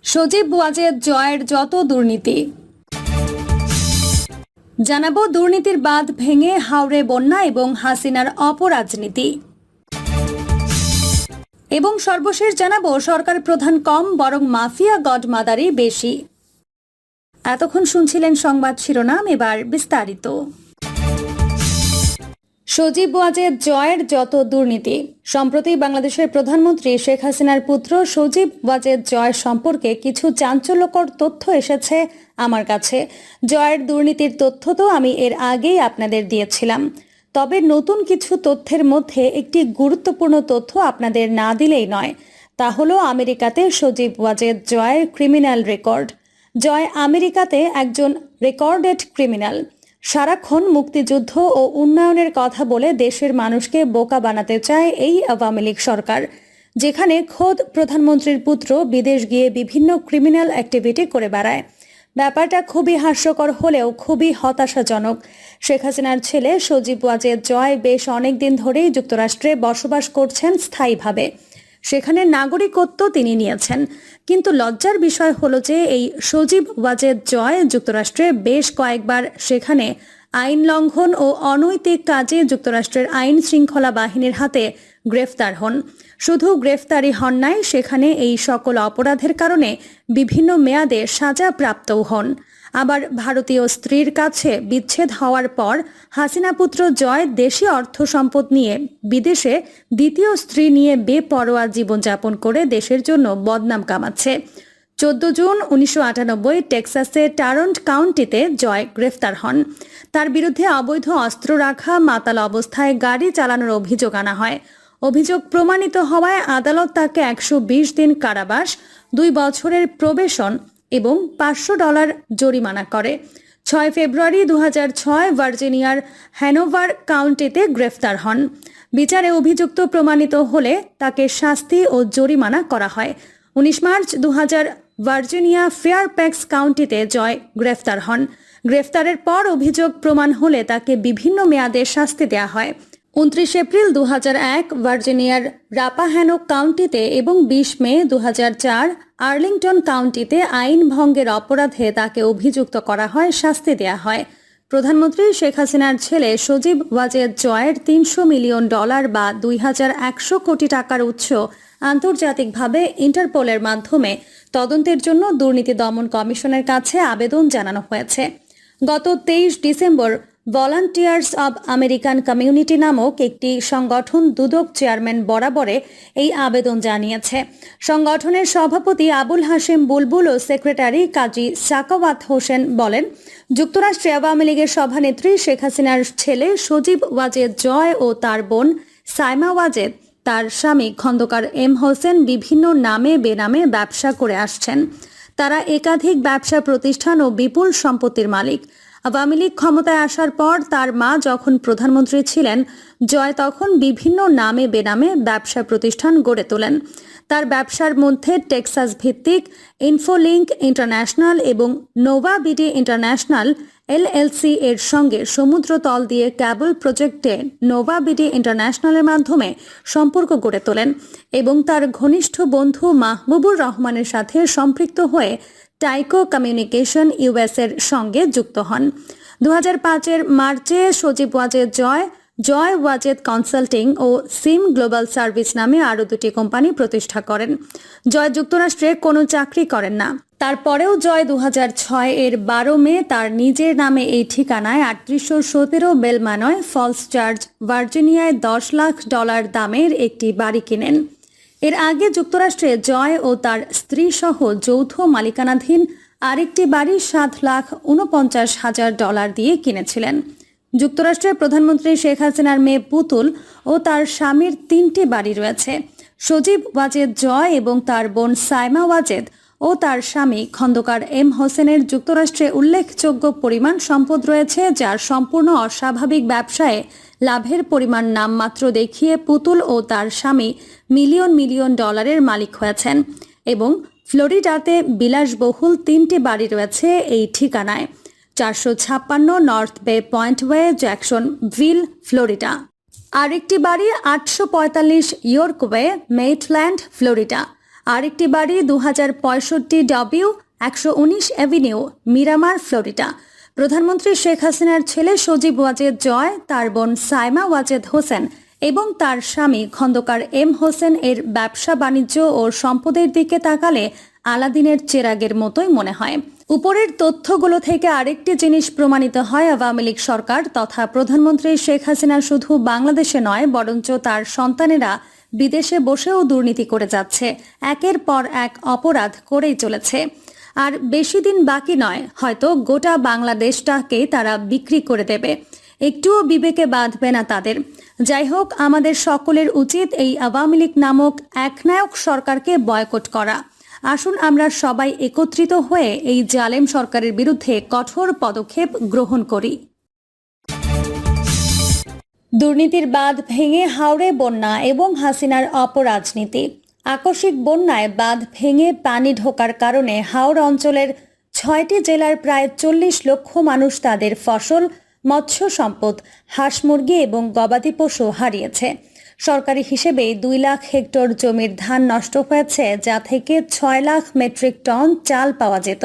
সজীব ওয়াজেদ জয়ের যত দুর্নীতি। জানাবো দুর্নীতির বাঁধ ভেঙে হাওড়ে বন্যা এবং হাসিনার অপরাজনীতি। এবং সর্বশেষ জানাবো সরকার প্রধান কম বরং মাফিয়া গডমাদারই বেশি। এতক্ষণ শুনছিলেন সংবাদ শিরোনাম, এবার বিস্তারিত। সজীব ওয়াজেদ জয়ের যত দুর্নীতি। সম্প্রতি বাংলাদেশের প্রধানমন্ত্রী শেখ হাসিনার পুত্র সজীব ওয়াজেদ জয় সম্পর্কে কিছু চাঞ্চল্যকর তথ্য এসেছে আমার কাছে। জয়ের দুর্নীতির তথ্য তো আমি এর আগেই আপনাদের দিয়েছিলাম, তবে নতুন কিছু তথ্যের মধ্যে একটি গুরুত্বপূর্ণ তথ্য আপনাদের না দিলেই নয়। তা হলো আমেরিকাতে সজীব ওয়াজেদ জয়ের ক্রিমিনাল রেকর্ড। জয় আমেরিকাতে একজন রেকর্ডেড ক্রিমিনাল। সারাক্ষণ মুক্তিযুদ্ধ ও উন্নয়নের কথা বলে দেশের মানুষকে বোকা বানাতে চায় এই আওয়ামী লীগ সরকার, যেখানে খোদ প্রধানমন্ত্রীর পুত্র বিদেশ গিয়ে বিভিন্ন ক্রিমিনাল অ্যাক্টিভিটি করে বেড়ায়। ব্যাপারটা খুবই হাস্যকর হলেও খুবই হতাশাজনক। শেখ হাসিনার ছেলে সজীব ওয়াজেদ জয় বেশ অনেকদিন ধরেই যুক্তরাষ্ট্রে বসবাস করছেন স্থায়ীভাবে। সেখানে নাগরিকত্ব তিনি নিয়েছেন, কিন্তু লজ্জার বিষয় হলো যে এই সজীব ওয়াজেদ জয় যুক্তরাষ্ট্রে বেশ কয়েকবার সেখানে আইন লঙ্ঘন ও অনৈতিক কাজে যুক্তরাষ্ট্রের আইন শৃঙ্খলা বাহিনীর হাতে গ্রেফতার হন। শুধু গ্রেফতারি হন নাই, সেখানে এই সকল অপরাধের কারণে বিভিন্ন মেয়াদে সাজা প্রাপ্তও হন। আবার ভারতীয় স্ত্রীর কাছে বিচ্ছেদ হওয়ার পর হাসিনা পুত্র জয় দেশি অর্থ সম্পদ নিয়ে বিদেশে দ্বিতীয় স্ত্রী নিয়ে বেপরোয়া জীবনযাপন করে দেশের জন্য বদনাম কামাচ্ছে। 14 জুন 1998 টেক্সাসে টারন্ট কাউন্টিতে জয় গ্রেফতার হন। তার বিরুদ্ধে অবৈধ অস্ত্র রাখা, মাতাল অবস্থায় গাড়ি চালানোর অভিযোগ আনা হয়। অভিযোগ প্রমাণিত হওয়ায় আদালত তাকে 120 দিন কারাবাস, 2 বছরের প্রবেশন এবং $500 জরিমানা করে। 6 ফেব্রুয়ারি 2006 ভার্জিনিয়ার হ্যানোভার কাউন্টিতে গ্রেফতার হন। বিচারে অভিযুক্ত প্রমাণিত হলে তাকে শাস্তি ও জরিমানা করা হয়। 19 মার্চ 2000 ভার্জিনিয়া ফেয়ারপ্যাক্স কাউন্টিতে জয় গ্রেফতার হন। গ্রেফতারের পর অভিযোগ প্রমাণ হলে তাকে বিভিন্ন মেয়াদে শাস্তি দেওয়া হয়। 29 এপ্রিল 2001 ভার্জিনিয়ার রাপাহ্যানো কাউন্টিতে এবং 20 মে 2004 আর্লিংটন কাউন্টিতে আইন ভঙ্গের অপরাধে তাকে অভিযুক্ত করা হয়, শাস্তি দেওয়া হয়। প্রধানমন্ত্রী শেখ হাসিনার ছেলে সজীব ওয়াজেদ জয়ের $300 মিলিয়ন বা 2100 কোটি টাকার উৎস আন্তর্জাতিকভাবে ইন্টারপোলের মাধ্যমে তদন্তের জন্য দুর্নীতি দমন কমিশনের কাছে আবেদন জানানো হয়েছে। গত 23 December volunteers of American community নামক একটি সংগঠন দুদক চেয়ারম্যান বরাবরে এই আবেদন জানিয়েছে। সংগঠনের সভাপতি আবুল হাশেম বুলবুল ও সেক্রেটারি কাজী সাকাওয়াত হোসেন বলেন, যুক্তরাষ্ট্রে আওয়ামী লীগের সভানেত্রী শেখ হাসিনার ছেলে সজীব ওয়াজেদ জয় ও তার বোন সাইমা ওয়াজেদ, তার স্বামী খন্দকার এম হোসেন বিভিন্ন নামে বেনামে ব্যবসা করে আসছেন। তারা একাধিক ব্যবসা প্রতিষ্ঠান ও বিপুল সম্পত্তির মালিক। আওয়ামী লীগ ক্ষমতায় আসার পর তার মা যখন প্রধানমন্ত্রী ছিলেন, জয় তখন বিভিন্ন নামে বেনামে ব্যবসা প্রতিষ্ঠান গড়ে তোলেন। তার ব্যবসার মধ্যে টেক্সাস ভিত্তিক ইনফোলিঙ্ক ইন্টারন্যাশনাল এবং নোভা বিডি ইন্টারন্যাশনাল এলএলসি এর সঙ্গে সমুদ্র তল দিয়ে ক্যাবল প্রজেক্টে নোভা বিডি ইন্টারন্যাশনালের মাধ্যমে সম্পর্ক গড়ে তোলেন এবং তার ঘনিষ্ঠ বন্ধু মাহবুবুর রহমানের সাথে সম্পৃক্ত হয়ে টাইকো কমিউনিকেশন ইউএস এর সঙ্গে যুক্ত হন। 2005 মার্চে সজীব ওয়াজেদ জয় ওয়াজেদ কনসাল্টিং ও সিম গ্লোবাল সার্ভিস নামে আরও 2টি কোম্পানি প্রতিষ্ঠা করেন। জয় যুক্তরাষ্ট্রে কোনো চাকরি করেন না। তারপরেও জয় 2006 এর 12 মে তার নিজের নামে এই ঠিকানায় 3817 বেলমানয় ফলস চার্চ ভার্জিনিয়ায় $10 লাখ দামের একটি বাড়ি কিনেন। এর আগে যুক্তরাষ্ট্রে জয় ও তার স্ত্রী সহ যৌথ মালিকানাধীন আরেকটি বাড়ি $7,49,000 দিয়ে কিনেছিলেন। যুক্তরাষ্ট্রের প্রধানমন্ত্রী শেখ হাসিনার মেয়ে পুতুল ও তার স্বামীর 3টি বাড়ি রয়েছে। সজীব ওয়াজেদ জয় এবং তার বোন সাইমা ওয়াজেদ ও তার স্বামী খন্দকার এম হোসেনের যুক্তরাষ্ট্রে উল্লেখযোগ্য পরিমাণ সম্পদ রয়েছে, যার সম্পূর্ণ অস্বাভাবিক ব্যবসায়ে লাভের পরিমাণ নামমাত্র দেখিয়ে পুতুল ও তার স্বামী মিলিয়ন ডলারের মালিক হয়েছেন। এবং ফ্লোরিডাতে বিলাসবহুল 3টি বাড়ি রয়েছে এই ঠিকানায়, 456 নর্থ বে পয়েন্টওয়ে, জ্যাকসনভিল, ফ্লোরিডা। আরেকটি বাড়ি 845 ইয়র্কওয়ে, মেইটল্যান্ড, ফ্লোরিডা। আরেকটি বাড়ি 2065 119 অ্যাভিনিউ, মিরামার, ফ্লোরিডা। প্রধানমন্ত্রী শেখ হাসিনার ছেলে সজীব ওয়াজেদ জয়, তার বোন সাইমা ওয়াজেদ হোসেন এবং তার স্বামী খন্দকার এম হোসেন এর ব্যবসা বাণিজ্য ও সম্পদের দিকে তাকালে আলাদিনের চেরাগের মতোই মনে হয়। উপরের তথ্যগুলো থেকে আরেকটি জিনিস প্রমাণিত হয়, আওয়ামী লীগ সরকার তথা প্রধানমন্ত্রী শেখ হাসিনা শুধু বাংলাদেশে নয়, বরঞ্চ তার সন্তানেরা বিদেশে বসেও দুর্নীতি করে যাচ্ছে, একের পর এক অপরাধ করেই চলেছে। আর বেশি দিন বাকি নয়, হয়তো গোটা বাংলাদেশটাকে তারা বিক্রি করে দেবে, একটুও বিবেকে বাঁধবে না তাদের। যাই হোক, আমাদের সকলের উচিত এই আওয়ামী লীগ নামক একনায়ক সরকারকে বয়কট করা। আসুন আমরা সবাই একত্রিত হয়ে এই জালেম সরকারের বিরুদ্ধে কঠোর পদক্ষেপ গ্রহণ করি। দুর্নীতির বাঁধ ভেঙে হাওড়ে বন্যা এবং হাসিনার অপরাজনীতি। আকস্মিক বন্যায় বাঁধ ভেঙে পানি ঢোকার কারণে হাওড় অঞ্চলের 6টি জেলার প্রায় 40 লক্ষ মানুষ তাদের ফসল, মৎস্য সম্পদ, হাঁস মুরগি এবং গবাদি পশু হারিয়েছে। সরকারি হিসেবে 2 লাখ হেক্টর জমির ধান নষ্ট হয়েছে, যা থেকে 6 লাখ মেট্রিক টন চাল পাওয়া যেত।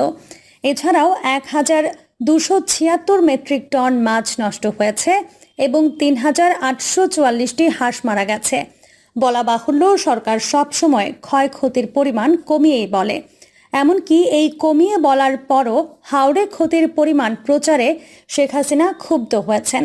এছাড়াও 1276 মেট্রিক টন মাছ নষ্ট হয়েছে এবং 3844টি হাঁস মারা গেছে। বলা বাহুল্য, সরকার সবসময় ক্ষয়ক্ষতির পরিমাণ কমিয়েই বলে। এমনকি এই কমিয়ে বলার পরও হাওড়ে ক্ষতির পরিমাণ প্রচারে শেখ হাসিনা ক্ষুব্ধ হয়েছেন।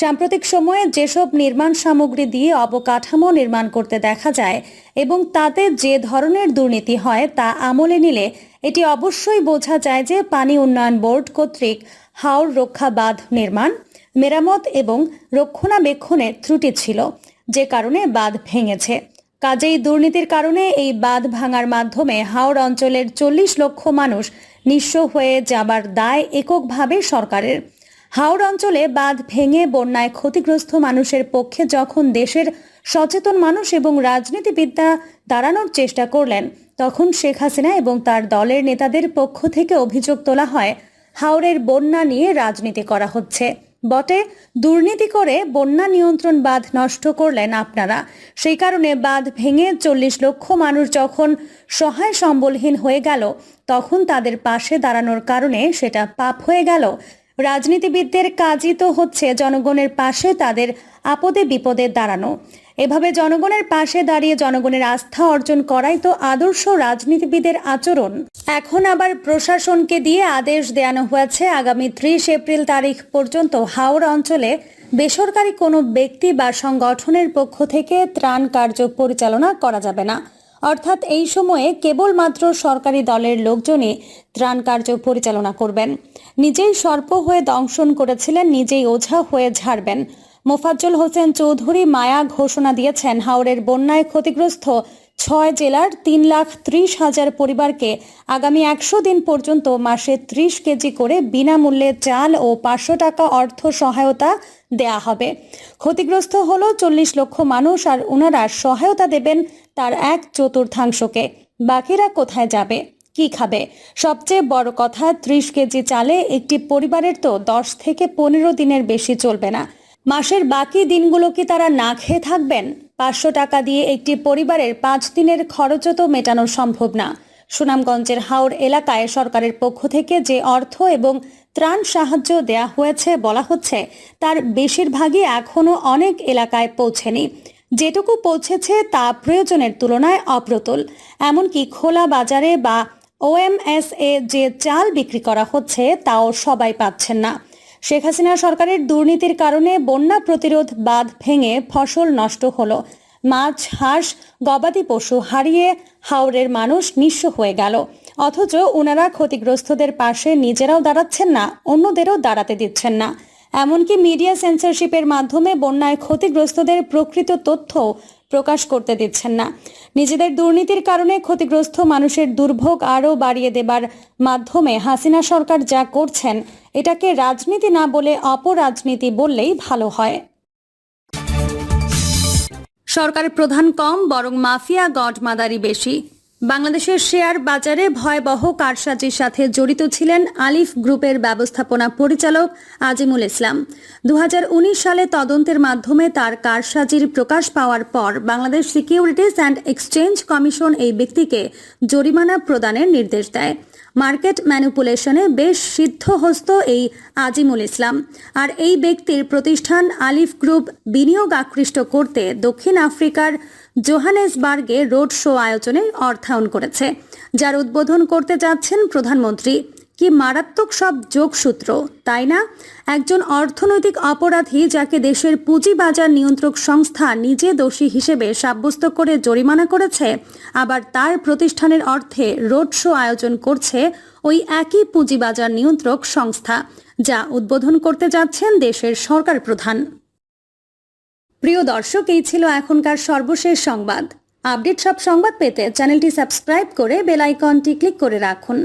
সাম্প্রতিক সময়ে যেসব নির্মাণ সামগ্রী দিয়ে অবকাঠামো নির্মাণ করতে দেখা যায় এবং তাতে যে ধরনের দুর্নীতি হয় তা আমলে নিলে এটি অবশ্যই বোঝা যায় যে পানি উন্নয়ন বোর্ড কর্তৃক হাওড় রক্ষা বাঁধ নির্মাণ, মেরামত এবং রক্ষণাবেক্ষণে ত্রুটি ছিল, যে কারণে বাঁধ ভেঙেছে। কাজেই দুর্নীতির কারণে এই বাঁধ ভাঙার মাধ্যমে হাওড় অঞ্চলের 40 লক্ষ মানুষ নিঃস্ব হয়ে যাবার দায় এককভাবে সরকারের। হাওড় অঞ্চলে বাঁধ ভেঙে বন্যায় ক্ষতিগ্রস্ত মানুষের পক্ষে যখন দেশের সচেতন মানুষ এবং রাজনীতিবিদরা দাঁড়ানোর চেষ্টা করলেন, তখন শেখ হাসিনা এবং তার দলের নেতাদের পক্ষ থেকে অভিযোগ তোলা হয় হাওড়ের বন্যা নিয়ে রাজনীতি করা হচ্ছে। বটে, দুর্নীতি করে বন্যা নিয়ন্ত্রণ বাঁধ নষ্ট করলেন আপনারা। সেই কারণে বাঁধ ভেঙে 40 লক্ষ মানুষ যখন সহায় সম্বলহীন হয়ে গেল, তখন তাদের পাশে দাঁড়ানোর কারণে সেটা পাপ হয়ে গেল। রাজনীতিবিদদের কাজই তো হচ্ছে জনগণের পাশে তাদের আপদে বিপদে দাঁড়ানো। এভাবে জনগণের পাশে দাঁড়িয়ে জনগণের আস্থা অর্জন করাই তো আদর্শ রাজনীতিবিদের আচরণ। এখন আবার প্রশাসনকে দিয়ে আদেশ দেওয়ানো হয়েছে আগামী 30 এপ্রিল তারিখ পর্যন্ত হাওড় অঞ্চলে বেসরকারি কোনো ব্যক্তি বা সংগঠনের পক্ষ থেকে ত্রাণ কার্য পরিচালনা করা যাবে না। অর্থাৎ এই সময়ে কেবলমাত্র সরকারি দলের লোকজনই ত্রাণ কার্য পরিচালনা করবেন। নিজেই সর্প হয়ে দংশন করেছিলেন, নিজেই ওঝা হয়ে ঝাড়বেন। মোফাজ্জল হোসেন চৌধুরী মায়া ঘোষণা দিয়েছেন হাওড়ের বন্যায় ক্ষতিগ্রস্ত 6 জেলার 3,30,000 পরিবারকে আগামী 100 দিন পর্যন্ত মাসে 30 কেজি করে বিনামূল্যে চাল ও 500 টাকা অর্থ সহায়তা দেয়া হবে। ক্ষতিগ্রস্ত হলো 40 লক্ষ মানুষ, আর ওনারা সহায়তা দেবেন তার 1/4। বাকিরা কোথায় যাবে, কি খাবে? সবচেয়ে বড় কথা, 30 কেজি চালে একটি পরিবারের তো 10 থেকে 15 দিনের বেশি চলবে না। মাসের বাকি দিনগুলো কি তারা না খেয়ে থাকবেন? 500 টাকা দিয়ে একটি পরিবারের 5 দিনের খরচও তো মেটানো সম্ভব না। সুনামগঞ্জের হাওড় এলাকায় সরকারের পক্ষ থেকে যে অর্থ এবং ত্রাণ সাহায্য দেয়া হয়েছে বলা হচ্ছে, তার বেশিরভাগই এখনও অনেক এলাকায় পৌঁছেনি। যেটুকু পৌঁছেছে তা প্রয়োজনের তুলনায় অপ্রতুল। এমনকি খোলা বাজারে বা OMS-এ যে চাল বিক্রি করা হচ্ছে তাও সবাই পাচ্ছেন না। শেখ হাসিনা সরকারের দুর্নীতির কারণে বন্যা প্রতিরোধ বাঁধ ভেঙে ফসল নষ্ট হলো, মাছ, হাঁস, গবাদি পশু হারিয়ে হাওড়ের মানুষ নিঃস্ব হয়ে গেল। অথচ ওনারা ক্ষতিগ্রস্তদের পাশে নিজেরাও দাঁড়াচ্ছেন না, অন্যদেরও দাঁড়াতে দিচ্ছেন না। এমনকি মিডিয়া সেন্সরশিপের মাধ্যমে বন্যায় ক্ষতিগ্রস্তদের প্রকৃত তথ্য প্রকাশ করতে দিচ্ছেন না। নিজেদের দুর্নীতির কারণে ক্ষতিগ্রস্ত মানুষের দুর্ভোগ আরও বাড়িয়ে দেবার মাধ্যমে হাসিনা সরকার যা করছেন, এটাকে রাজনীতি না বলে অপরাজনীতি বললেই ভালো হয়। সরকার প্রধান কম, বরং মাফিয়া গডমাদারি বেশি। বাংলাদেশের শেয়ার বাজারে ভয়াবহ কারসাজির সাথে জড়িত ছিলেন আলিফ গ্রুপের ব্যবস্থাপনা পরিচালক আজিমুল ইসলাম। 2019 সালে তদন্তের মাধ্যমে তার কারসাজির প্রকাশ পাওয়ার পর Bangladesh securities and exchange commission এই ব্যক্তিকে জরিমানা প্রদানের নির্দেশ দেয়। মার্কেট ম্যানিপুলেশনে বেশ সিদ্ধহস্ত এই আজিমুল ইসলাম আর এই ব্যক্তির প্রতিষ্ঠান আলিফ গ্রুপ বিনিয়োগ আকৃষ্ট করতে দক্ষিণ আফ্রিকার জোহানেসবার্গে রোড শো আয়োজনে অর্থায়ন করেছে, যার উদ্বোধন করতে যাচ্ছেন প্রধানমন্ত্রী। কি মারাত্মক সব যোগসূত্র, তাই না? একজন অর্থনৈতিক অপরাধী যাকে দেশের পুঁজিবাজার নিয়ন্ত্রক সংস্থা নিজে দোষী হিসেবে সাব্যস্ত করে জরিমানা করেছে, আবার তার প্রতিষ্ঠানের অর্থে রোড শো আয়োজন করছে ওই একই পুঁজিবাজার নিয়ন্ত্রক সংস্থা, যা উদ্বোধন করতে যাচ্ছেন দেশের সরকার প্রধান। প্রিয় দর্শক, এই ছিল এখনকার সর্বশেষ সংবাদ। আপডেট সব সংবাদ পেতে চ্যানেলটি সাবস্ক্রাইব করে বেল আইকনটি ক্লিক করে রাখুন।